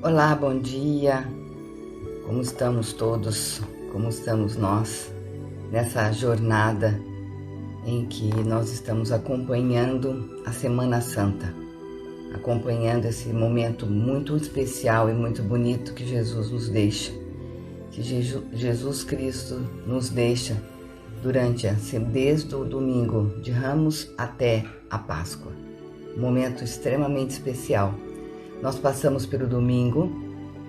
Olá, bom dia. Como estamos todos? Como estamos nós nessa jornada em que nós estamos acompanhando a Semana Santa, acompanhando esse momento muito especial e muito bonito que Jesus nos deixa, que Jesus Cristo nos deixa desde o domingo de Ramos até a Páscoa. Um momento extremamente especial. Nós passamos pelo domingo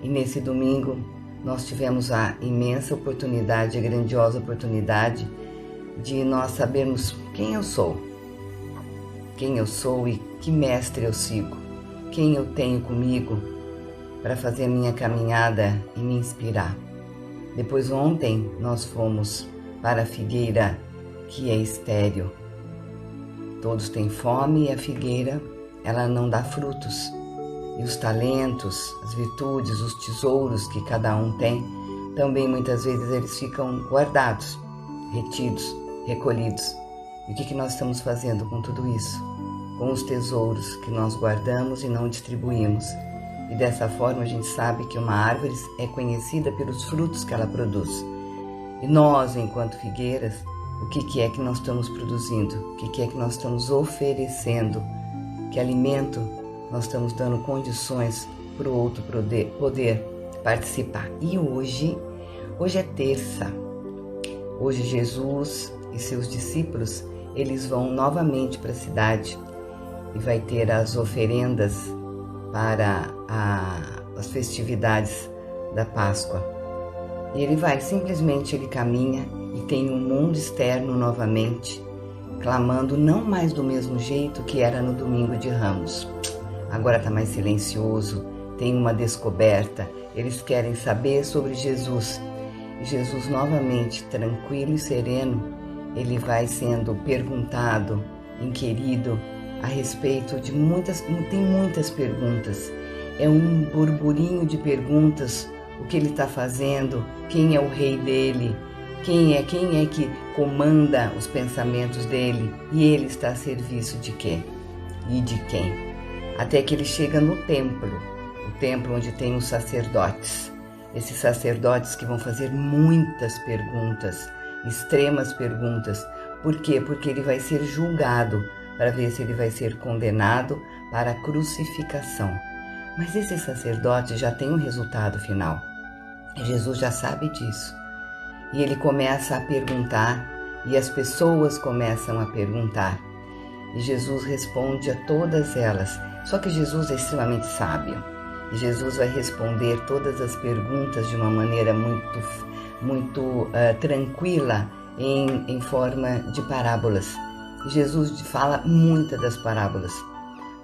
e nesse domingo nós tivemos a imensa oportunidade, a grandiosa oportunidade de nós sabermos quem eu sou e que mestre eu sigo, quem eu tenho comigo para fazer a minha caminhada e me inspirar. Depois ontem nós fomos para a figueira que é estéril. Todos têm fome e a figueira ela não dá frutos. E os talentos, as virtudes, os tesouros que cada um tem, também muitas vezes eles ficam guardados, retidos, recolhidos. E o que nós estamos fazendo com tudo isso? Com os tesouros que nós guardamos e não distribuímos. E dessa forma a gente sabe que uma árvore é conhecida pelos frutos que ela produz. E nós, enquanto figueiras, o que é que nós estamos produzindo? O que é que nós estamos oferecendo? Que alimento nós estamos dando condições para o outro poder participar. E hoje é terça. Hoje Jesus e seus discípulos, eles vão novamente para a cidade e vai ter as oferendas para as festividades da Páscoa. E ele simplesmente caminha e tem um mundo externo novamente, clamando não mais do mesmo jeito que era no domingo de Ramos. Agora está mais silencioso, tem uma descoberta, eles querem saber sobre Jesus. E Jesus novamente, tranquilo e sereno, ele vai sendo perguntado, inquirido, a respeito de tem muitas perguntas. É um burburinho de perguntas, o que ele está fazendo, quem é o rei dele, quem é que comanda os pensamentos dele, e ele está a serviço de quê? E de quem? Até que ele chega no templo, o templo onde tem os sacerdotes. Esses sacerdotes que vão fazer muitas perguntas, extremas perguntas. Por quê? Porque ele vai ser julgado para ver se ele vai ser condenado para a crucificação. Mas esses sacerdotes já têm um resultado final. Jesus já sabe disso. E ele começa a perguntar, e as pessoas começam a perguntar. E Jesus responde a todas elas. Só que Jesus é extremamente sábio. E Jesus vai responder todas as perguntas de uma maneira muito tranquila, em forma de parábolas. E Jesus fala muitas das parábolas,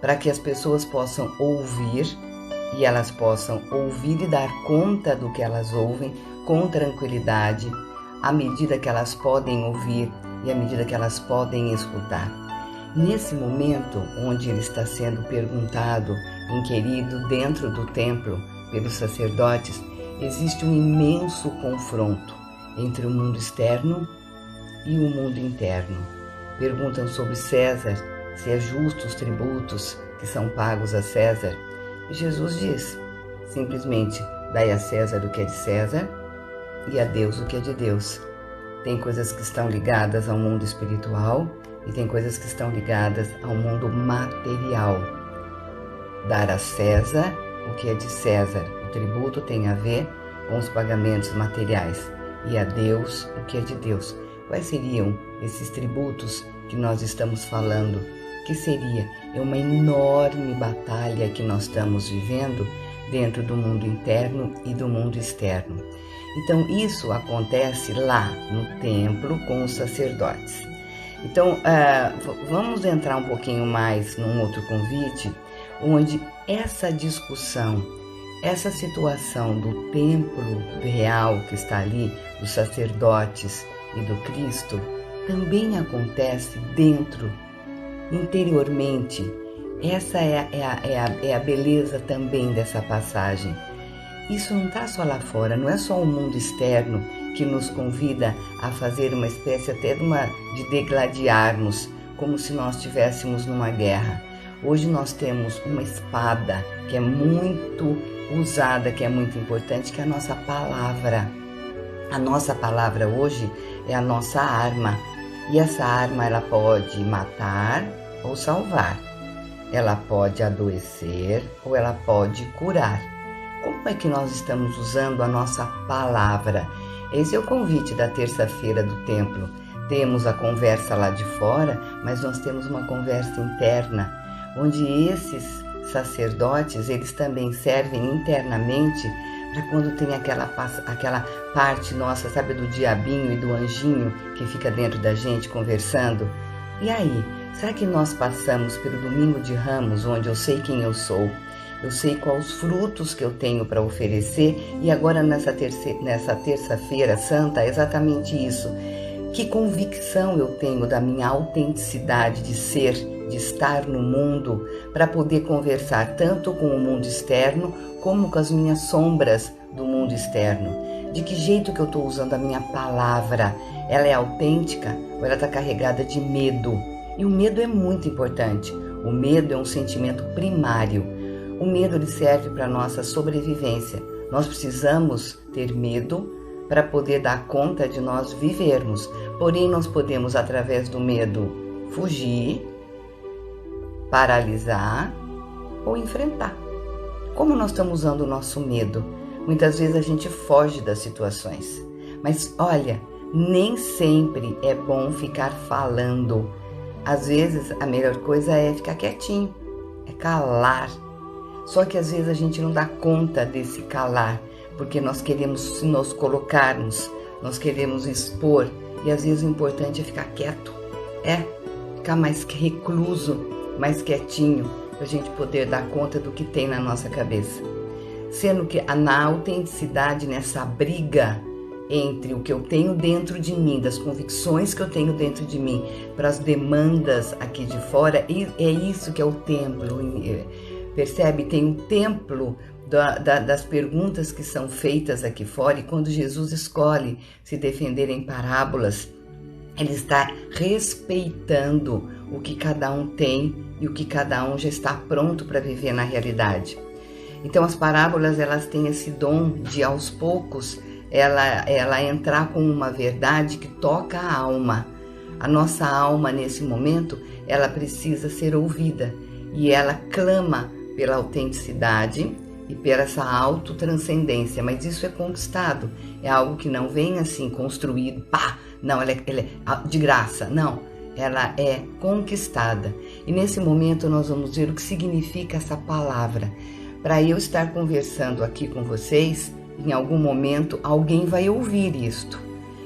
para que as pessoas possam ouvir, e elas possam ouvir e dar conta do que elas ouvem com tranquilidade, à medida que elas podem ouvir e à medida que elas podem escutar. Nesse momento onde ele está sendo perguntado, inquirido dentro do templo pelos sacerdotes, existe um imenso confronto entre o mundo externo e o mundo interno. Perguntam sobre César, se é justo os tributos que são pagos a César. E Jesus diz, simplesmente, dai a César o que é de César e a Deus o que é de Deus. Tem coisas que estão ligadas ao mundo espiritual e tem coisas que estão ligadas ao mundo material. Dar a César o que é de César. O tributo tem a ver com os pagamentos materiais. E a Deus o que é de Deus. Quais seriam esses tributos que nós estamos falando? Que seria? É uma enorme batalha que nós estamos vivendo dentro do mundo interno e do mundo externo. Então isso acontece lá no templo com os sacerdotes. Então, vamos entrar um pouquinho mais num outro convite, onde essa discussão, essa situação do templo real que está ali, dos sacerdotes e do Cristo, também acontece dentro, interiormente. Essa é a beleza também dessa passagem. Isso não está só lá fora, não é só o mundo externo que nos convida a fazer uma espécie até de degladiarmos, como se nós estivéssemos numa guerra. Hoje nós temos uma espada que é muito usada, que é muito importante, que é a nossa palavra. A nossa palavra hoje é a nossa arma. E essa arma, ela pode matar ou salvar. Ela pode adoecer ou ela pode curar. Como é que nós estamos usando a nossa palavra? Esse é o convite da terça-feira do templo. Temos a conversa lá de fora, mas nós temos uma conversa interna, onde esses sacerdotes, eles também servem internamente para quando tem aquela parte nossa, sabe, do diabinho e do anjinho que fica dentro da gente conversando. E aí, será que nós passamos pelo Domingo de Ramos, onde eu sei quem eu sou, eu sei quais os frutos que eu tenho para oferecer, e agora nessa terça-feira santa é exatamente isso. Que convicção eu tenho da minha autenticidade de ser, de estar no mundo, para poder conversar tanto com o mundo externo, como com as minhas sombras do mundo externo. De que jeito que eu estou usando a minha palavra? Ela é autêntica ou ela está carregada de medo? E o medo é muito importante. O medo é um sentimento primário. O medo ele serve para a nossa sobrevivência. Nós precisamos ter medo para poder dar conta de nós vivermos. Porém, nós podemos, através do medo, fugir, paralisar ou enfrentar. Como nós estamos usando o nosso medo? Muitas vezes a gente foge das situações. Mas olha, nem sempre é bom ficar falando. Às vezes a melhor coisa é ficar quietinho, é calar. Só que às vezes a gente não dá conta desse calar, porque nós queremos nos colocarmos, nós queremos expor, e às vezes o importante é ficar quieto, ficar mais recluso, mais quietinho, para a gente poder dar conta do que tem na nossa cabeça. Sendo que na autenticidade, nessa briga entre o que eu tenho dentro de mim, das convicções que eu tenho dentro de mim, para as demandas aqui de fora, e é isso que é o templo. Percebe? Tem um templo das perguntas que são feitas aqui fora, e quando Jesus escolhe se defender em parábolas, ele está respeitando o que cada um tem e o que cada um já está pronto para viver na realidade. Então as parábolas, elas têm esse dom de aos poucos ela entrar com uma verdade que toca a alma. A nossa alma nesse momento, ela precisa ser ouvida e ela clama pela autenticidade e pela essa autotranscendência, mas isso é conquistado, é algo que não vem assim construído, não, ela é de graça, não, ela é conquistada. E nesse momento nós vamos ver o que significa essa palavra. Para eu estar conversando aqui com vocês, em algum momento alguém vai ouvir isto.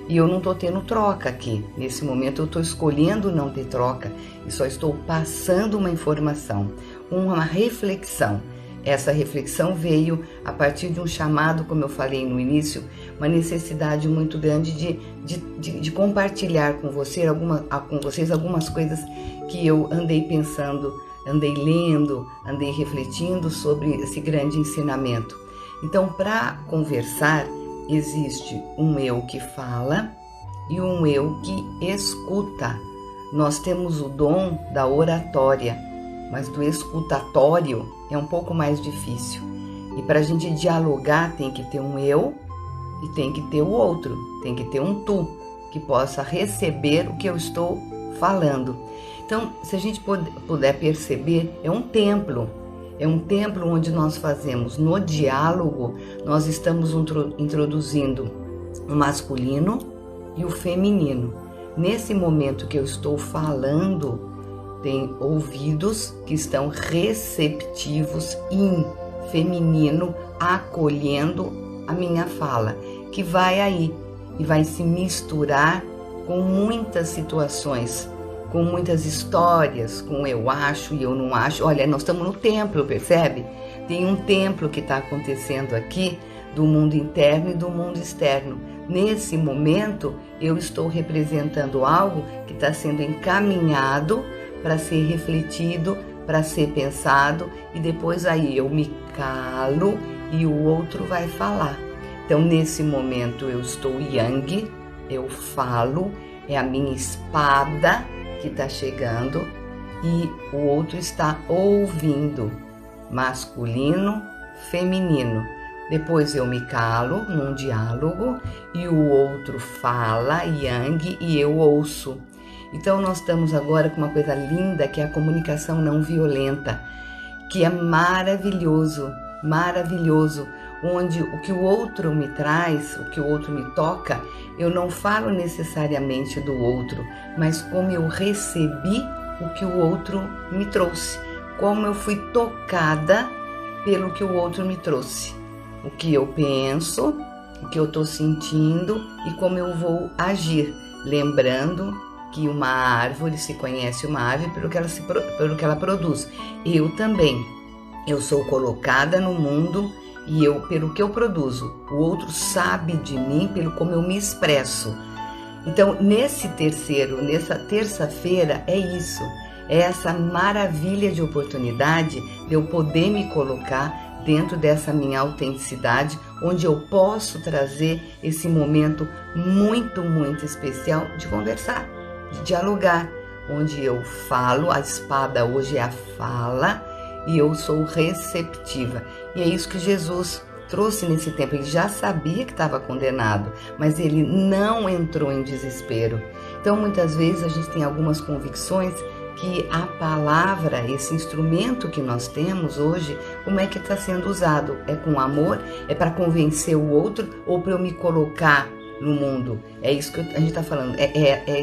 E eu não estou tendo troca aqui. Nesse momento eu estou escolhendo não ter troca e só estou passando uma informação, uma reflexão. Essa reflexão veio a partir de um chamado, como eu falei no início, uma necessidade muito grande de compartilhar com vocês algumas coisas que eu andei pensando, andei lendo, andei refletindo sobre esse grande ensinamento. Então, para conversar, existe um eu que fala e um eu que escuta. Nós temos o dom da oratória, mas do escutatório é um pouco mais difícil. E para a gente dialogar tem que ter um eu e tem que ter o outro, tem que ter um tu, que possa receber o que eu estou falando. Então, se a gente puder perceber, é um templo onde nós fazemos no diálogo, nós estamos introduzindo o masculino e o feminino. Nesse momento que eu estou falando, tem ouvidos que estão receptivos em feminino, acolhendo a minha fala, que vai aí e vai se misturar com muitas situações, com muitas histórias, com eu acho e eu não acho. Olha, nós estamos no templo, percebe? Tem um templo que está acontecendo aqui, do mundo interno e do mundo externo. Nesse momento, eu estou representando algo que está sendo encaminhado para ser refletido, para ser pensado, e depois aí eu me calo e o outro vai falar. Então, nesse momento, eu estou yang, eu falo, é a minha espada que está chegando e o outro está ouvindo, masculino, feminino. Depois eu me calo num diálogo e o outro fala, yang, e eu ouço. Então nós estamos agora com uma coisa linda que é a comunicação não violenta, que é maravilhoso, maravilhoso, onde o que o outro me traz, o que o outro me toca, eu não falo necessariamente do outro, mas como eu recebi o que o outro me trouxe, como eu fui tocada pelo que o outro me trouxe, o que eu penso, o que eu estou sentindo e como eu vou agir, lembrando que uma árvore se conhece uma árvore pelo que ela produz. Eu também, eu sou colocada no mundo e eu pelo que eu produzo. O outro sabe de mim pelo como eu me expresso. Então, nessa terça-feira é isso. É essa maravilha de oportunidade de eu poder me colocar dentro dessa minha autenticidade, onde eu posso trazer esse momento muito, muito especial de conversar, de dialogar, onde eu falo, a espada hoje é a fala e eu sou receptiva. E é isso que Jesus trouxe nesse tempo. Ele já sabia que estava condenado, mas ele não entrou em desespero. Então, muitas vezes a gente tem algumas convicções que a palavra, esse instrumento que nós temos hoje, como é que está sendo usado? É com amor? É para convencer o outro ou para eu me colocar no mundo? É isso que a gente está falando. É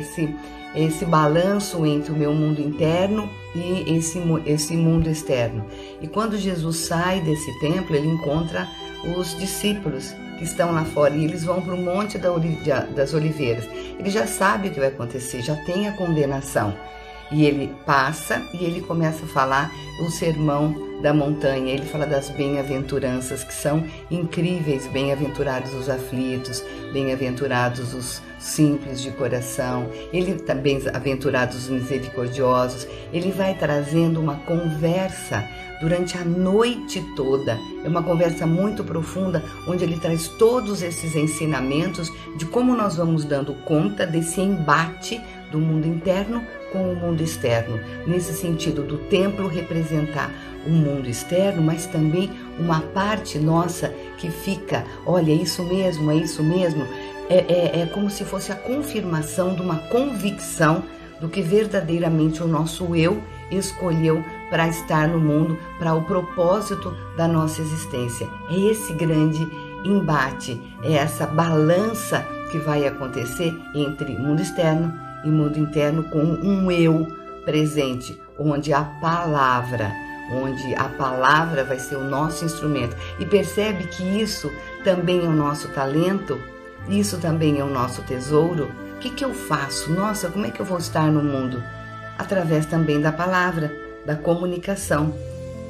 esse balanço entre o meu mundo interno e esse mundo externo. E quando Jesus sai desse templo, ele encontra os discípulos que estão lá fora e eles vão para o Monte das Oliveiras. Ele já sabe o que vai acontecer, já tem a condenação. E ele passa e ele começa a falar o sermão da montanha. Ele fala das bem-aventuranças que são incríveis. Bem-aventurados os aflitos, bem-aventurados os simples de coração. Ele também bem-aventurados os misericordiosos. Ele vai trazendo uma conversa durante a noite toda. É uma conversa muito profunda, onde ele traz todos esses ensinamentos de como nós vamos dando conta desse embate do mundo interno com o mundo externo, nesse sentido do templo representar o mundo externo, mas também uma parte nossa que fica, olha, é isso mesmo, é como se fosse a confirmação de uma convicção do que verdadeiramente o nosso eu escolheu para estar no mundo, para o propósito da nossa existência. É esse grande embate, é essa balança que vai acontecer entre mundo externo e mundo interno com um eu presente, onde a palavra vai ser o nosso instrumento. E percebe que isso também é o nosso talento, isso também é o nosso tesouro. O que eu faço? Nossa, como é que eu vou estar no mundo? Através também da palavra, da comunicação.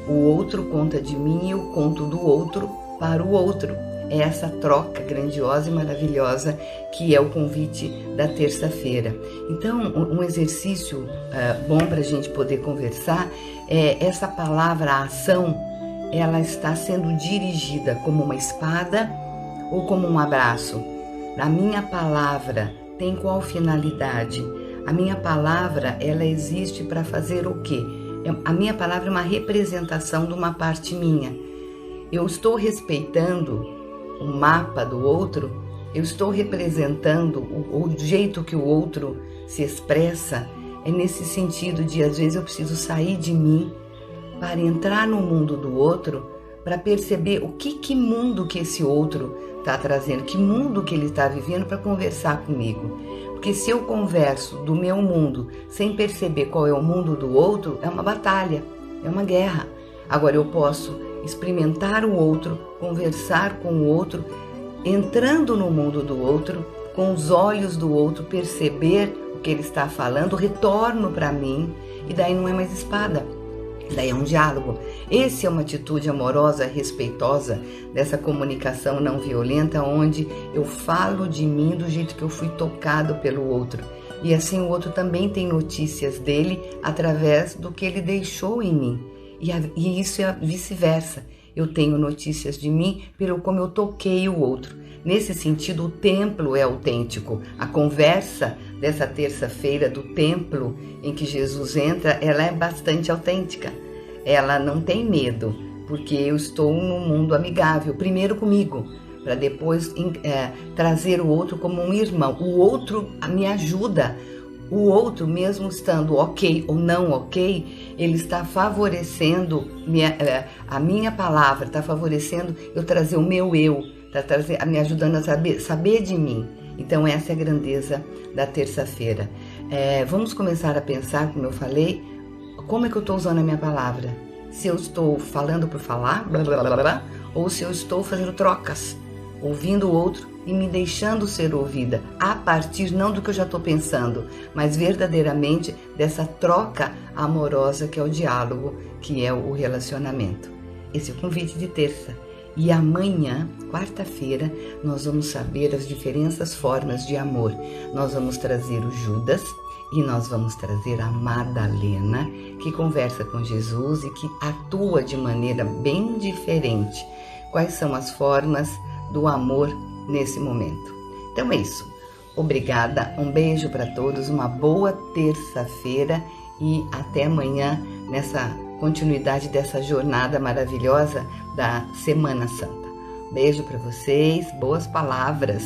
O outro conta de mim e eu conto do outro para o outro. É essa troca grandiosa e maravilhosa que é o convite da terça-feira. Então, um exercício bom para a gente poder conversar é essa palavra, a ação, ela está sendo dirigida como uma espada ou como um abraço. A minha palavra tem qual finalidade? A minha palavra, ela existe para fazer o quê? A minha palavra é uma representação de uma parte minha. Eu estou respeitando o mapa do outro, eu estou representando o jeito que o outro se expressa. É nesse sentido de, às vezes, eu preciso sair de mim para entrar no mundo do outro, para perceber o que mundo que esse outro está trazendo, que mundo que ele está vivendo, para conversar comigo. Porque se eu converso do meu mundo sem perceber qual é o mundo do outro, é uma batalha, é uma guerra. Agora eu posso experimentar o outro, conversar com o outro, entrando no mundo do outro, com os olhos do outro, perceber o que ele está falando, retorno para mim, e daí não é mais espada, daí é um diálogo. Essa é uma atitude amorosa, respeitosa, dessa comunicação não violenta, onde eu falo de mim do jeito que eu fui tocado pelo outro. E assim o outro também tem notícias dele através do que ele deixou em mim. E isso é vice-versa. Eu tenho notícias de mim pelo como eu toquei o outro. Nesse sentido, o templo é autêntico. A conversa dessa terça-feira do templo em que Jesus entra, ela é bastante autêntica. Ela não tem medo. porque eu estou num mundo amigável, primeiro comigo, para depois trazer o outro como um irmão. O outro me ajuda. O outro, mesmo estando ok ou não ok, ele está favorecendo a minha palavra, está favorecendo eu trazer o meu eu, está me ajudando a saber de mim. Então essa é a grandeza da terça-feira. Vamos começar a pensar, como eu falei, como é que eu estou usando a minha palavra? Se eu estou falando por falar, blá, blá, blá, blá, ou se eu estou fazendo trocas, ouvindo o outro e me deixando ser ouvida, a partir não do que eu já estou pensando, mas verdadeiramente dessa troca amorosa que é o diálogo, que é o relacionamento. Esse é o convite de terça. E amanhã, quarta-feira, nós vamos saber as diferentes formas de amor. Nós vamos trazer o Judas e nós vamos trazer a Madalena, que conversa com Jesus e que atua de maneira bem diferente. Quais são as formas do amor nesse momento? Então é isso. Obrigada, um beijo para todos, uma boa terça-feira e até amanhã nessa continuidade dessa jornada maravilhosa da Semana Santa. Beijo para vocês, boas palavras,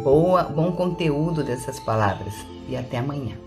bom conteúdo dessas palavras e até amanhã.